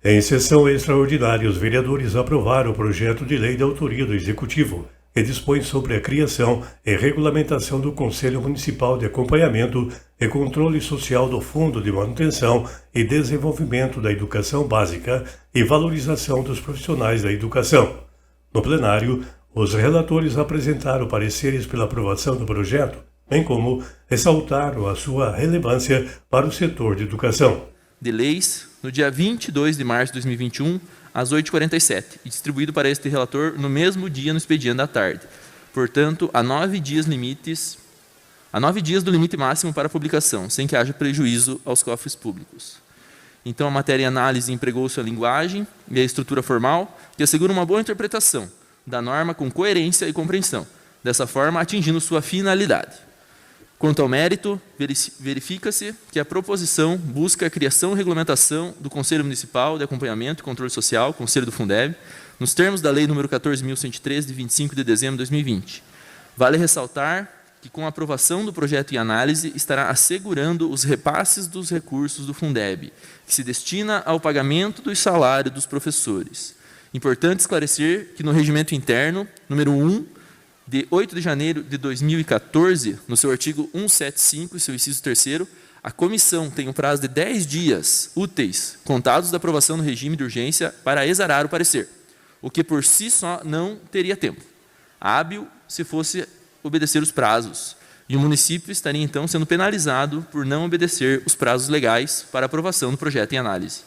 Em sessão extraordinária, os vereadores aprovaram o projeto de lei de autoria do Executivo, que dispõe sobre a criação e regulamentação do Conselho Municipal de Acompanhamento e Controle Social do Fundo de Manutenção e Desenvolvimento da Educação Básica e Valorização dos Profissionais da Educação. No plenário, os relatores apresentaram pareceres pela aprovação do projeto, bem como ressaltaram a sua relevância para o setor de educação. De leis, no dia 22 de março de 2021, às 8h47, e distribuído para este relator no mesmo dia no expediente da tarde. Portanto, há 9 dias do limite máximo para publicação, sem que haja prejuízo aos cofres públicos. Então, a matéria em análise empregou sua linguagem e a estrutura formal, que assegura uma boa interpretação da norma com coerência e compreensão, dessa forma atingindo sua finalidade. Quanto ao mérito, verifica-se que a proposição busca a criação e regulamentação do Conselho Municipal de Acompanhamento e Controle Social, Conselho do Fundeb, nos termos da Lei nº 14.113, de 25 de dezembro de 2020. Vale ressaltar que, com a aprovação do projeto em análise, estará assegurando os repasses dos recursos do Fundeb, que se destina ao pagamento do salário dos professores. Importante esclarecer que, no Regimento Interno, número 1, de 8 de janeiro de 2014, no seu artigo 175 e seu inciso 3º, a comissão tem um prazo de 10 dias úteis, contados da aprovação do regime de urgência, para exarar o parecer, o que por si só não teria tempo hábil se fosse obedecer os prazos, e o município estaria então sendo penalizado por não obedecer os prazos legais para aprovação do projeto em análise.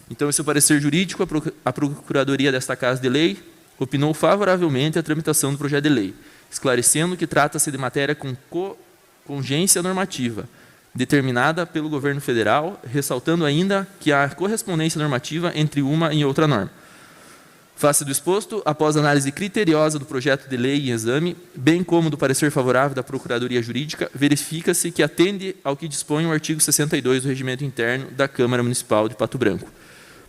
Então, esse é o parecer jurídico. A Procuradoria desta Casa de Lei opinou favoravelmente à tramitação do projeto de lei, esclarecendo que trata-se de matéria com congência normativa, determinada pelo governo federal, ressaltando ainda que há correspondência normativa entre uma e outra norma. Face do exposto, após análise criteriosa do projeto de lei em exame, bem como do parecer favorável da Procuradoria Jurídica, verifica-se que atende ao que dispõe o artigo 62 do Regimento Interno da Câmara Municipal de Pato Branco.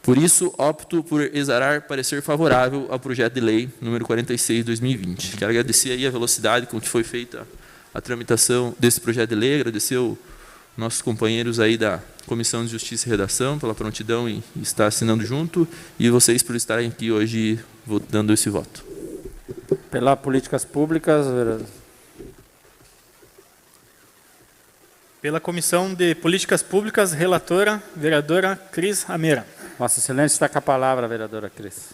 Por isso, opto por exarar parecer favorável ao projeto de lei número 46 de 2020. Quero agradecer aí a velocidade com que foi feita a tramitação desse projeto de lei, agradecer aos nossos companheiros aí da Comissão de Justiça e Redação pela prontidão em estar assinando junto, e vocês por estarem aqui hoje dando esse voto. Pela Políticas Públicas, vereador. Pela Comissão de Políticas Públicas, relatora, vereadora Cris Ameira. Vossa Excelência está com a palavra, vereadora Cris.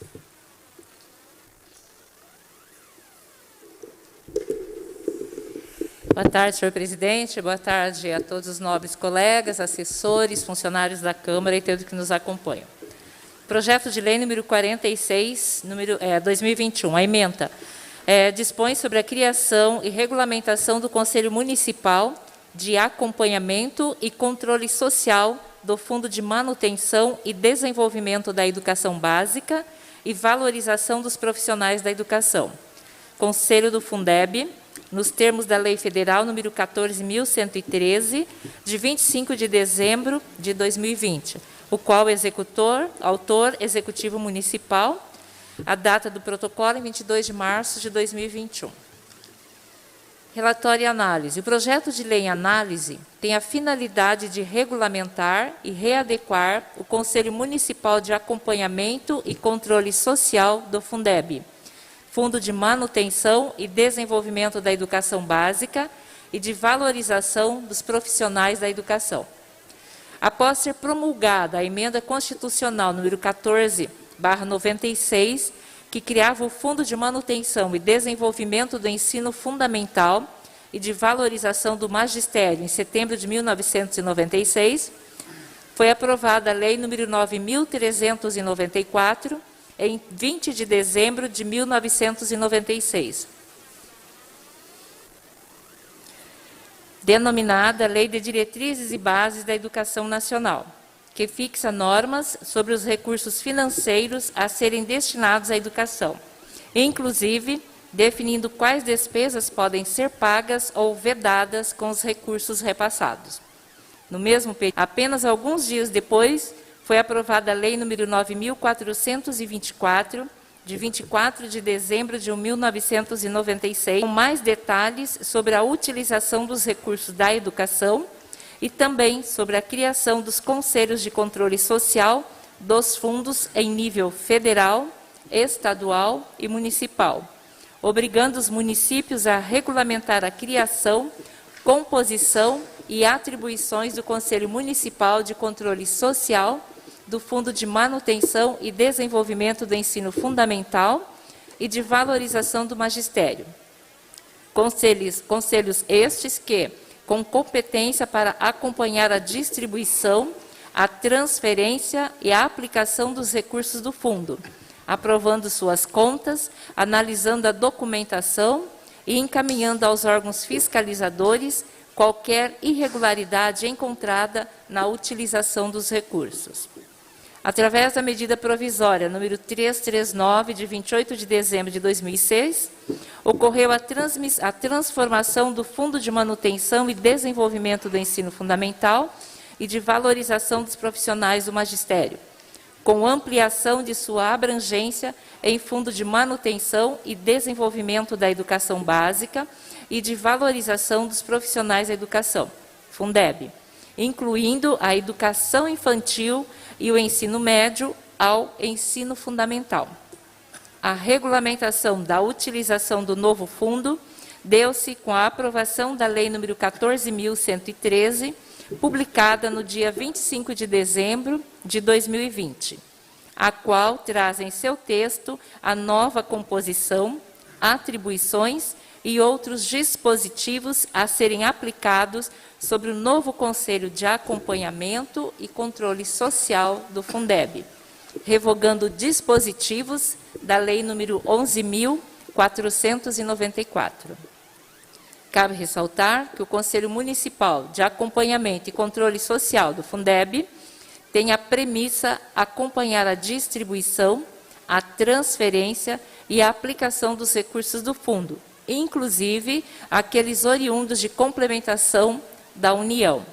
Boa tarde, senhor presidente. Boa tarde a todos os nobres colegas, assessores, funcionários da Câmara e todos que nos acompanham. Projeto de lei número 46, 2021, a ementa, dispõe sobre a criação e regulamentação do Conselho Municipal de Acompanhamento e Controle Social do Fundo de Manutenção e Desenvolvimento da Educação Básica e Valorização dos Profissionais da Educação. Conselho do Fundeb, nos termos da Lei Federal número 14.113, de 25 de dezembro de 2020, o qual autor executivo municipal, a data do protocolo em 22 de março de 2021. Relatório e análise. O projeto de lei em análise tem a finalidade de regulamentar e readequar o Conselho Municipal de Acompanhamento e Controle Social do Fundeb, Fundo de Manutenção e Desenvolvimento da Educação Básica e de Valorização dos Profissionais da Educação. Após ser promulgada a Emenda Constitucional número 14/96, que criava o Fundo de Manutenção e Desenvolvimento do Ensino Fundamental e de Valorização do Magistério, em setembro de 1996, foi aprovada a Lei nº 9.394, em 20 de dezembro de 1996, denominada Lei de Diretrizes e Bases da Educação Nacional, que fixa normas sobre os recursos financeiros a serem destinados à educação, inclusive definindo quais despesas podem ser pagas ou vedadas com os recursos repassados. No mesmo período, apenas alguns dias depois, foi aprovada a Lei nº 9.424, de 24 de dezembro de 1996, com mais detalhes sobre a utilização dos recursos da educação e também sobre a criação dos Conselhos de Controle Social dos fundos em nível federal, estadual e municipal, obrigando os municípios a regulamentar a criação, composição e atribuições do Conselho Municipal de Controle Social, do Fundo de Manutenção e Desenvolvimento do Ensino Fundamental e de Valorização do Magistério. Conselhos estes que, com competência para acompanhar a distribuição, a transferência e a aplicação dos recursos do fundo, aprovando suas contas, analisando a documentação e encaminhando aos órgãos fiscalizadores qualquer irregularidade encontrada na utilização dos recursos. Através da medida provisória número 339, de 28 de dezembro de 2006, ocorreu a transformação do Fundo de Manutenção e Desenvolvimento do Ensino Fundamental e de Valorização dos Profissionais do Magistério, com ampliação de sua abrangência em Fundo de Manutenção e Desenvolvimento da Educação Básica e de Valorização dos Profissionais da Educação, Fundeb, incluindo a educação infantil e o ensino médio ao ensino fundamental. A regulamentação da utilização do novo fundo deu-se com a aprovação da Lei nº 14.113, publicada no dia 25 de dezembro de 2020, a qual traz em seu texto a nova composição, atribuições e outros dispositivos a serem aplicados sobre o novo Conselho de Acompanhamento e Controle Social do Fundeb, revogando dispositivos da Lei nº 11.494. Cabe ressaltar que o Conselho Municipal de Acompanhamento e Controle Social do Fundeb tem a premissa acompanhar a distribuição, a transferência e a aplicação dos recursos do fundo, inclusive aqueles oriundos de complementação da União,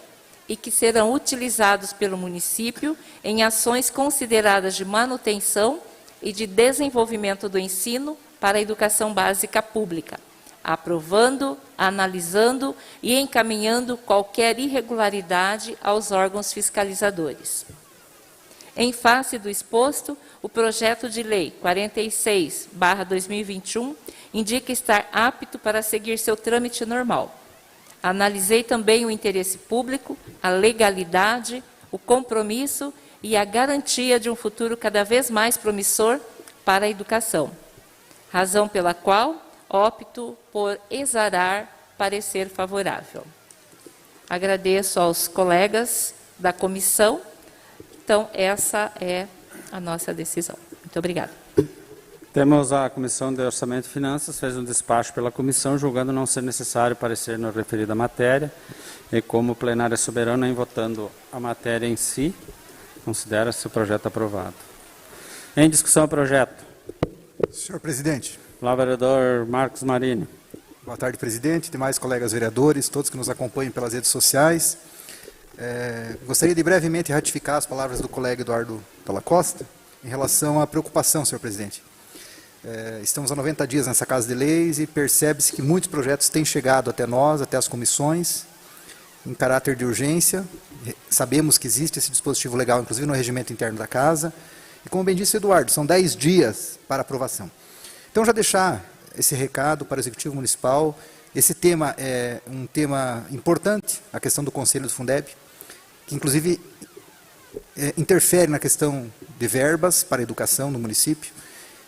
e que serão utilizados pelo município em ações consideradas de manutenção e de desenvolvimento do ensino para a educação básica pública, aprovando, analisando e encaminhando qualquer irregularidade aos órgãos fiscalizadores. Em face do exposto, o projeto de lei 46/2021 indica estar apto para seguir seu trâmite normal. Analisei também o interesse público, a legalidade, o compromisso e a garantia de um futuro cada vez mais promissor para a educação, razão pela qual opto por exarar parecer favorável. Agradeço aos colegas da comissão. Então, essa é a nossa decisão. Muito obrigada. Temos a Comissão de Orçamento e Finanças, fez um despacho pela comissão, julgando não ser necessário parecer na referida matéria, e como o plenário é soberano, em votando a matéria em si, considera-se o projeto aprovado. Em discussão o projeto. Senhor presidente. Olá, vereador Marcos Marini. Boa tarde, presidente, demais colegas vereadores, todos que nos acompanham pelas redes sociais. Gostaria de brevemente ratificar as palavras do colega Eduardo Dalla Costa em relação à preocupação, senhor presidente. Estamos há 90 dias nessa Casa de Leis e percebe-se que muitos projetos têm chegado até nós, até as comissões, em caráter de urgência. Sabemos que existe esse dispositivo legal, inclusive no regimento interno da Casa. E como bem disse Eduardo, são 10 dias para aprovação. Então, já deixar esse recado para o Executivo Municipal. Esse tema é um tema importante, a questão do Conselho do Fundeb, que inclusive interfere na questão de verbas para a educação no município.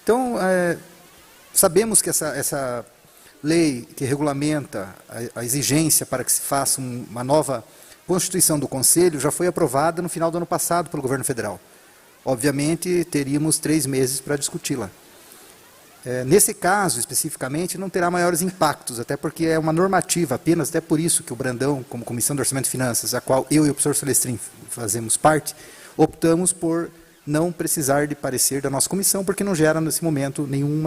Então, sabemos que essa lei que regulamenta a exigência para que se faça uma nova constituição do Conselho já foi aprovada no final do ano passado pelo Governo Federal. Obviamente, teríamos 3 meses para discuti-la. Nesse caso, especificamente, não terá maiores impactos, até porque é uma normativa apenas, até por isso que o Brandão, como Comissão de Orçamento e Finanças, a qual eu e o professor Celestrin fazemos parte, optamos por não precisar de parecer da nossa comissão, porque não gera, nesse momento, nenhum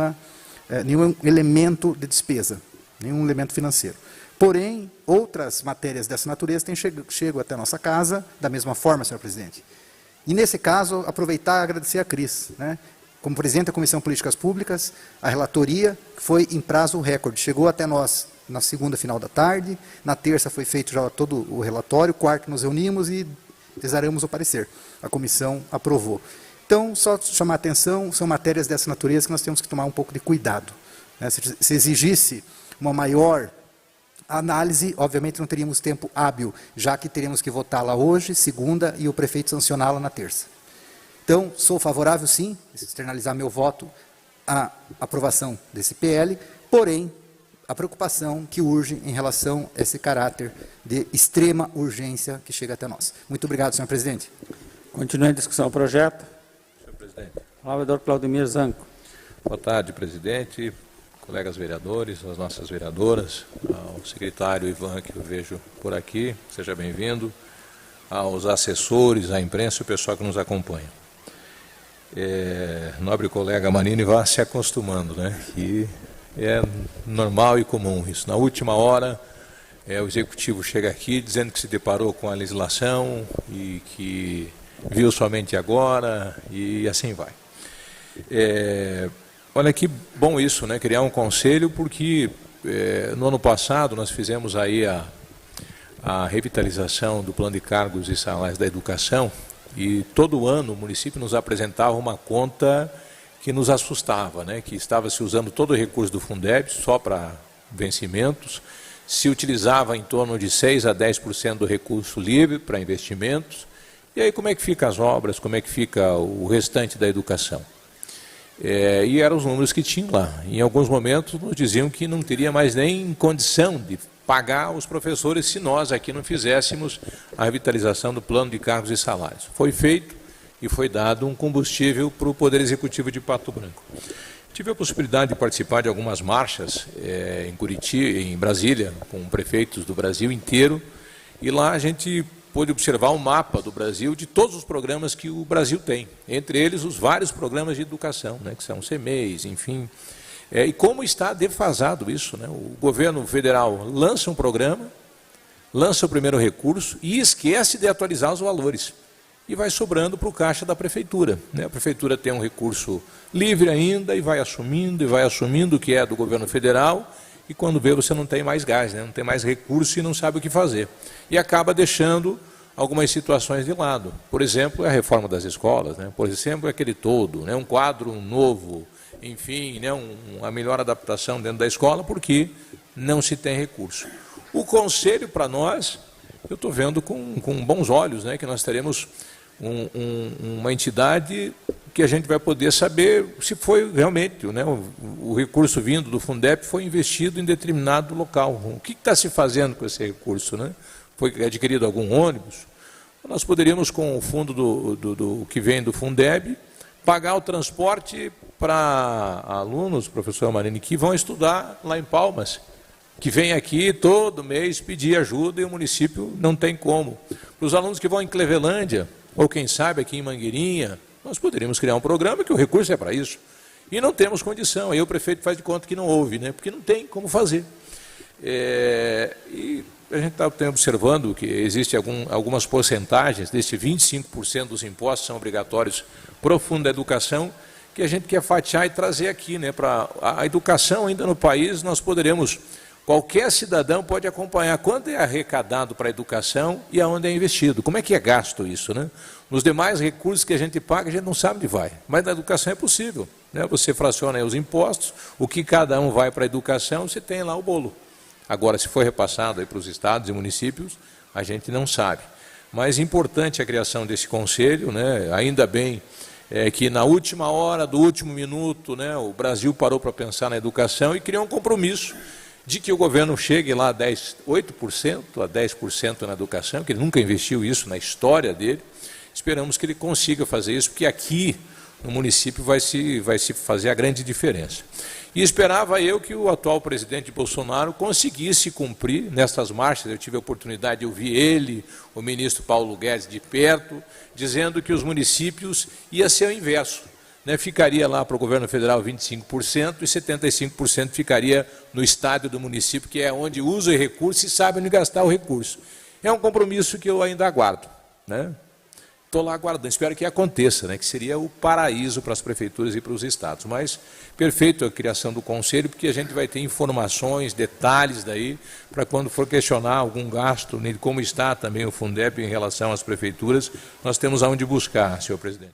elemento de despesa, nenhum elemento financeiro. Porém, outras matérias dessa natureza têm chegado até a nossa casa, da mesma forma, senhor presidente. E, nesse caso, aproveitar e agradecer a Cris, né? Como presidente da Comissão de Políticas Públicas, a relatoria foi em prazo recorde. Chegou até nós na segunda, final da tarde, na terça foi feito já todo o relatório, quarta nos reunimos e exaramos o parecer. A comissão aprovou. Então, só chamar a atenção, são matérias dessa natureza que nós temos que tomar um pouco de cuidado. Né? Se exigisse uma maior análise, obviamente não teríamos tempo hábil, já que teríamos que votá-la hoje, segunda, e o prefeito sancioná-la na terça. Então, sou favorável, sim, externalizar meu voto à aprovação desse PL, porém, a preocupação que urge em relação a esse caráter de extrema urgência que chega até nós. Muito obrigado, senhor presidente. Continue a discussão do projeto. Senhor presidente. Palavra, vereador Claudemir Zanco. Boa tarde, presidente, colegas vereadores, as nossas vereadoras, ao secretário Ivan, que eu vejo por aqui, seja bem-vindo, aos assessores, à imprensa e o pessoal que nos acompanha. Nobre colega Manini, vá se acostumando, né? Que é normal e comum isso. Na última hora, o executivo chega aqui dizendo que se deparou com a legislação e que viu somente agora e assim vai. Olha que bom isso, né? Criar um conselho, porque no ano passado nós fizemos aí a revitalização do plano de cargos e salários da educação e todo ano o município nos apresentava uma conta que nos assustava, né? Que estava se usando todo o recurso do Fundeb só para vencimentos, se utilizava em torno de 6 a 10% do recurso livre para investimentos, e aí como é que fica as obras, como é que fica o restante da educação? E eram os números que tinham lá. Em alguns momentos nos diziam que não teria mais nem condição de pagar os professores se nós aqui não fizéssemos a revitalização do plano de cargos e salários. Foi feito e foi dado um combustível para o Poder Executivo de Pato Branco. Tive a possibilidade de participar de algumas marchas em Curitiba, em Brasília, com prefeitos do Brasil inteiro, e lá a gente pôde observar um mapa do Brasil de todos os programas que o Brasil tem, entre eles os vários programas de educação, né, que são CMEs, enfim, e como está defasado isso, né? O governo federal lança um programa, lança o primeiro recurso e esquece de atualizar os valores, e vai sobrando para o caixa da prefeitura, né? A prefeitura tem um recurso livre ainda e vai assumindo o que é do governo federal, e quando vê você não tem mais gás, né? Não tem mais recurso e não sabe o que fazer. E acaba deixando algumas situações de lado. Por exemplo, a reforma das escolas, né? Por exemplo, aquele todo, né? Um quadro novo, enfim, né? Uma melhor adaptação dentro da escola, porque não se tem recurso. O conselho, para nós, eu estou vendo com bons olhos, né? Que nós teremos uma entidade que a gente vai poder saber se foi realmente, né, o recurso vindo do Fundeb foi investido em determinado local. O que está se fazendo com esse recurso? Né? Foi adquirido algum ônibus? Nós poderíamos, com o fundo do que vem do Fundeb, pagar o transporte para alunos, professor Marini, que vão estudar lá em Palmas, que vêm aqui todo mês pedir ajuda e o município não tem como. Para os alunos que vão em Clevelândia, ou quem sabe aqui em Mangueirinha, nós poderíamos criar um programa que o recurso é para isso. E não temos condição. Aí o prefeito faz de conta que não houve, né? Porque não tem como fazer. E a gente está observando que existem algumas porcentagens, desse 25% dos impostos são obrigatórios para o Fundo da Educação, que a gente quer fatiar e trazer aqui, né? Para a educação ainda no país, nós poderemos, qualquer cidadão pode acompanhar quanto é arrecadado para a educação e aonde é investido. Como é que é gasto isso, né? Nos demais recursos que a gente paga, a gente não sabe onde vai. Mas na educação é possível, né? Você fraciona aí os impostos, o que cada um vai para a educação, você tem lá o bolo. Agora, se for repassado aí para os estados e municípios, a gente não sabe. Mas importante a criação desse conselho, né? Ainda bem que na última hora, do último minuto, né, o Brasil parou para pensar na educação e criou um compromisso de que o governo chegue lá a 8% a 10% na educação, que ele nunca investiu isso na história dele. Esperamos que ele consiga fazer isso, porque aqui no município vai se fazer a grande diferença. E esperava eu que o atual presidente Bolsonaro conseguisse cumprir nessas marchas. Eu tive a oportunidade de ouvir ele, o ministro Paulo Guedes, de perto, dizendo que os municípios ia ser o inverso, né? Ficaria lá para o governo federal 25% e 75% ficaria no estádio do município, que é onde usa o recurso e sabe onde gastar o recurso. É um compromisso que eu ainda aguardo, né? estou lá aguardando, espero que aconteça, né, que seria o paraíso para as prefeituras e para os estados. Mas perfeito a criação do conselho, porque a gente vai ter informações, detalhes daí, para quando for questionar algum gasto, como está também o Fundeb em relação às prefeituras, nós temos aonde buscar, senhor presidente.